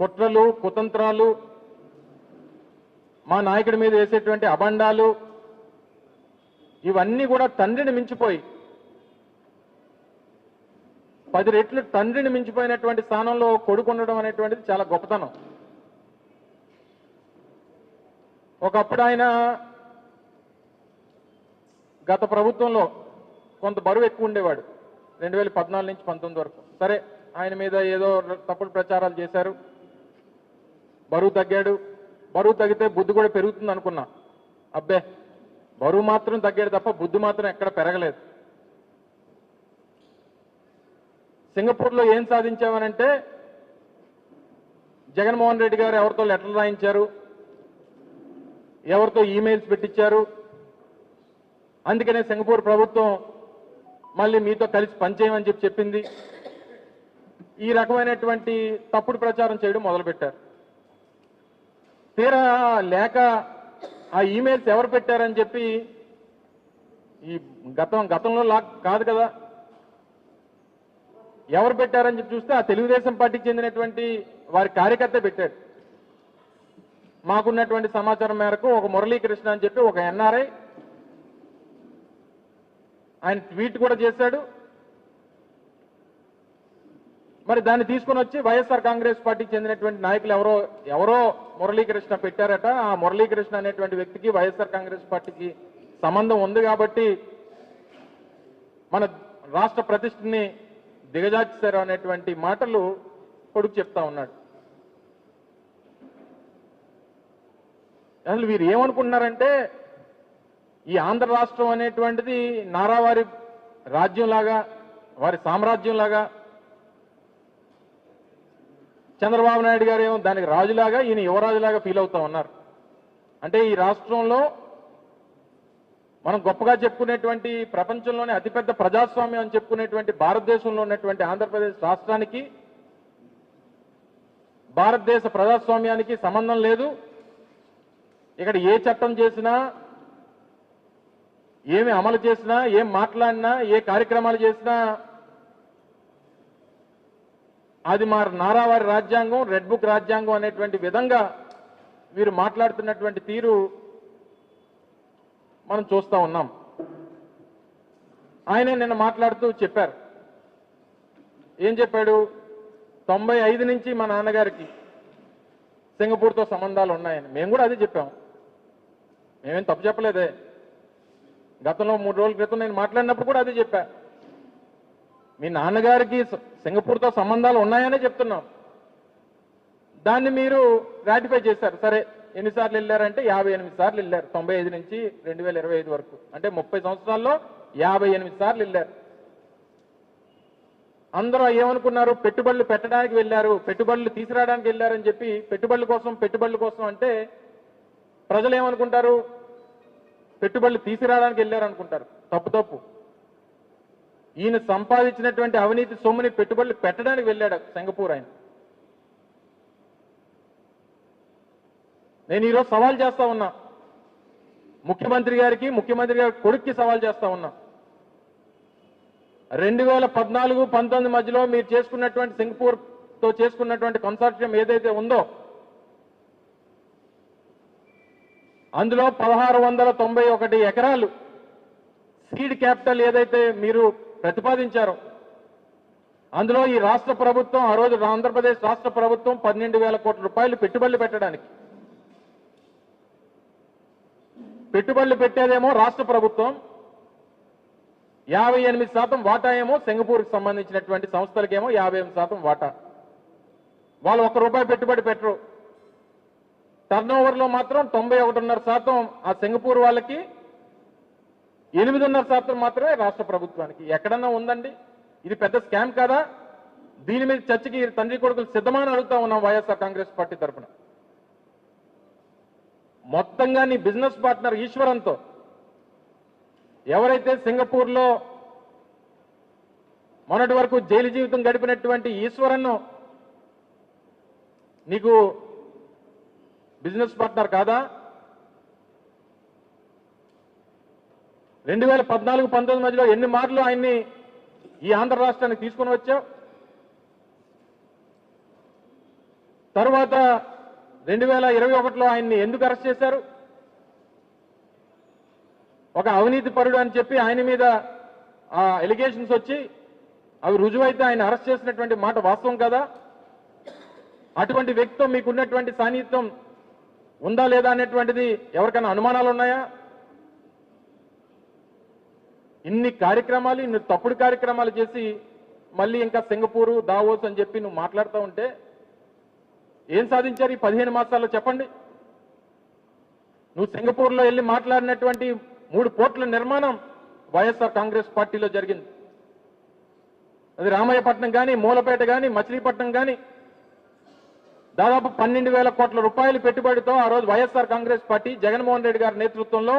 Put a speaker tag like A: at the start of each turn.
A: కుట్రలు కుతంత్రాలు, మా నాయకుడి మీద వేసేటువంటి అబండాలు, ఇవన్నీ కూడా తండ్రిని మించిపోయి 10 రెట్లు తండ్రిని మించిపోయినటువంటి స్థానంలో కొడుకు ఉండడం అనేటువంటిది చాలా గొప్పతనం. ఒకప్పుడు ఆయన గత ప్రభుత్వంలో కొంత బరువు ఎక్కువ ఉండేవాడు, 2014 నుంచి 19 వరకు. సరే, ఆయన మీద ఏదో తప్పుడు ప్రచారాలు చేశారు, బరువు తగ్గాడు. బరువు తగ్గితే బుద్ధి కూడా పెరుగుతుంది అనుకున్నా. అబ్బే, బరువు మాత్రం తగ్గాడు తప్ప బుద్ధి మాత్రం ఎక్కడ పెరగలేదు. సింగపూర్లో ఏం సాధించామనంటే, జగన్మోహన్ రెడ్డి గారు ఎవరితో లెటర్లు రాయించారు, ఎవరితో ఈమెయిల్స్ పెట్టించారు. అందుకనే సింగపూర్ ప్రభుత్వం మళ్ళీ మీతో కలిసి పనిచేయమని చెప్పింది. ఈ రకమైనటువంటి తప్పుడు ప్రచారం చేయడం మొదలుపెట్టారు. తీరా లేక ఆ ఈమెయిల్స్ ఎవరు పెట్టారని చెప్పి, ఈ గతంలో కాదు కదా, ఎవరు పెట్టారని చెప్పి చూస్తే ఆ తెలుగుదేశం పార్టీకి చెందినటువంటి వారి కార్యకర్త పెట్టాడు. మాకున్నటువంటి సమాచారం మేరకు ఒక మురళీకృష్ణ అని చెప్పి ఒక ఎన్ఆర్ఐ ఆయన ట్వీట్ కూడా చేశాడు. మరి దాన్ని తీసుకొని వచ్చి వైఎస్ఆర్ కాంగ్రెస్ పార్టీకి చెందినటువంటి నాయకులు ఎవరో మురళీకృష్ణ పెట్టారట. ఆ మురళీకృష్ణ అనేటువంటి వ్యక్తికి వైఎస్ఆర్ కాంగ్రెస్ పార్టీకి సంబంధం ఉంది కాబట్టి మన రాష్ట్ర ప్రతిష్టని దిగజార్చారు అనేటువంటి మాటలు కొడుకు చెప్తా ఉన్నాడు. అసలు వీరు ఏమనుకుంటున్నారంటే, ఈ ఆంధ్ర రాష్ట్రం అనేటువంటిది నారావారి రాజ్యంలాగా, వారి సామ్రాజ్యంలాగా, చంద్రబాబు నాయుడు గారు ఏమో దానికి రాజులాగా, ఈయన యువరాజులాగా ఫీల్ అవుతా ఉన్నారు. అంటే ఈ రాష్ట్రంలో మనం గొప్పగా చెప్పుకునేటువంటి, ప్రపంచంలోనే అతిపెద్ద ప్రజాస్వామ్యం అని చెప్పుకునేటువంటి భారతదేశంలో ఉన్నటువంటి ఆంధ్రప్రదేశ్ రాష్ట్రానికి భారతదేశ ప్రజాస్వామ్యానికి సంబంధం లేదు. ఇక్కడ ఏ చట్టం చేసినా, ఏమి అమలు చేసినా, ఏం మాట్లాడినా, ఏ కార్యక్రమాలు చేసినా అది మా నారావారి రాజ్యాంగం, రెడ్ బుక్ రాజ్యాంగం అనేటువంటి విధంగా వీరు మాట్లాడుతున్నటువంటి తీరు మనం చూస్తూ ఉన్నాం. ఆయనే నిన్న మాట్లాడుతూ చెప్పారు. ఏం చెప్పాడు? 95 నుంచి మా నాన్నగారికి సింగపూర్తో సంబంధాలు ఉన్నాయని. మేము కూడా అదే చెప్పాం, మేమేం తప్పు చెప్పలేదే. గతంలో 3 రోజుల క్రితం నేను మాట్లాడినప్పుడు కూడా అదే చెప్పా. మీ నాన్నగారికి సింగపూర్తో సంబంధాలు ఉన్నాయనే చెప్తున్నాం. దాన్ని మీరు రాటిఫై చేశారు. సరే, ఎన్నిసార్లు వెళ్ళారంటే 58 సార్లు వెళ్ళారు, 95 నుంచి 2025 వరకు. అంటే 30 సంవత్సరాల్లో 58 సార్లు వెళ్ళారు. అందరూ ఏమనుకున్నారు? పెట్టుబడులు పెట్టడానికి వెళ్ళారు, పెట్టుబడులు తీసుకురావడానికి వెళ్ళారని చెప్పి, పెట్టుబడుల కోసం అంటే ప్రజలు ఏమనుకుంటారు? పెట్టుబడులు తీసుకురావడానికి వెళ్ళారు అనుకుంటారు. తప్పు. ఈయన సంపాదించినటువంటి అవినీతి సొమ్ముని పెట్టుబడులు పెట్టడానికి వెళ్ళాడు సింగపూర్ ఆయన. నేను ఈరోజు సవాల్ చేస్తా ఉన్నా ముఖ్యమంత్రి గారి కొడుక్కి సవాల్ చేస్తా ఉన్నా. 2014-19 మధ్యలో మీరు చేసుకున్నటువంటి సింగపూర్తో చేసుకున్నటువంటి కన్సార్టియం ఏదైతే ఉందో అందులో 1691 ఎకరాలు సీడ్ క్యాపిటల్ ఏదైతే మీరు ప్రతిపాదించారో అందులో ఈ రాష్ట్ర ప్రభుత్వం, ఆ రోజు ఆంధ్రప్రదేశ్ రాష్ట్ర ప్రభుత్వం 12,000 కోట్ల రూపాయలు పెట్టుబడులు పెట్టడానికి, పెట్టుబడులు పెట్టేదేమో రాష్ట్ర ప్రభుత్వం, 58% వాటా ఏమో సింగపూర్కి సంబంధించినటువంటి సంస్థలకేమో 58% వాటా. వాళ్ళు ₹1 పెట్టుబడి పెట్టరు. టర్నోవర్లో మాత్రం 91.5% ఆ సింగపూర్ వాళ్ళకి, 8.5% మాత్రమే రాష్ట్ర ప్రభుత్వానికి. ఎక్కడన్నా ఉందండి? ఇది పెద్ద స్కామ్ కాదా? దీని మీద చర్చకి తండ్రి కొడుకులు సిద్ధమని అడుగుతా ఉన్నాం వైఎస్ఆర్ కాంగ్రెస్ పార్టీ తరఫున. మొత్తంగా నీ బిజినెస్ పార్ట్నర్ ఈశ్వరన్తో, ఎవరైతే సింగపూర్లో మొన్నటి వరకు జైలు జీవితం గడిపినటువంటి ఈశ్వరన్ నీకు బిజినెస్ పార్ట్నర్ కాదా? 2014-19 మధ్యలో ఎన్ని మార్లు ఆయన్ని ఈ ఆంధ్ర రాష్ట్రానికి తీసుకుని వచ్చావు? తర్వాత 2021లో ఆయన్ని ఎందుకు అరెస్ట్ చేశారు? ఒక అవినీతి పరుడు అని చెప్పి ఆయన మీద ఆ ఎలిగేషన్స్ వచ్చి అవి రుజువైతే ఆయన అరెస్ట్ చేసినటువంటి మాట వాస్తవం కదా? అటువంటి వ్యక్తితో మీకున్నటువంటి సాన్నిహిత్యం ఉందా లేదా అనేటువంటిది ఎవరికైనా అనుమానాలు ఉన్నాయా? ఇన్ని కార్యక్రమాలు, ఇన్ని తప్పుడు కార్యక్రమాలు చేసి మళ్ళీ ఇంకా సింగపూరు, దావోస్ అని చెప్పి నువ్వు మాట్లాడుతూ ఉంటే ఏం సాధించారు ఈ 15 మాసాల్లో చెప్పండి. నువ్వు సింగపూర్లో వెళ్ళి మాట్లాడినటువంటి 3 పోర్టుల నిర్మాణం వైఎస్ఆర్ కాంగ్రెస్ పార్టీలో జరిగింది. అది రామయ్యపట్నం కానీ, మూలపేట కానీ, మచిలీపట్నం కానీ దాదాపు 12,000 కోట్ల రూపాయల పెట్టుబడితో ఆ రోజు వైఎస్ఆర్ కాంగ్రెస్ పార్టీ జగన్మోహన్ రెడ్డి గారి నేతృత్వంలో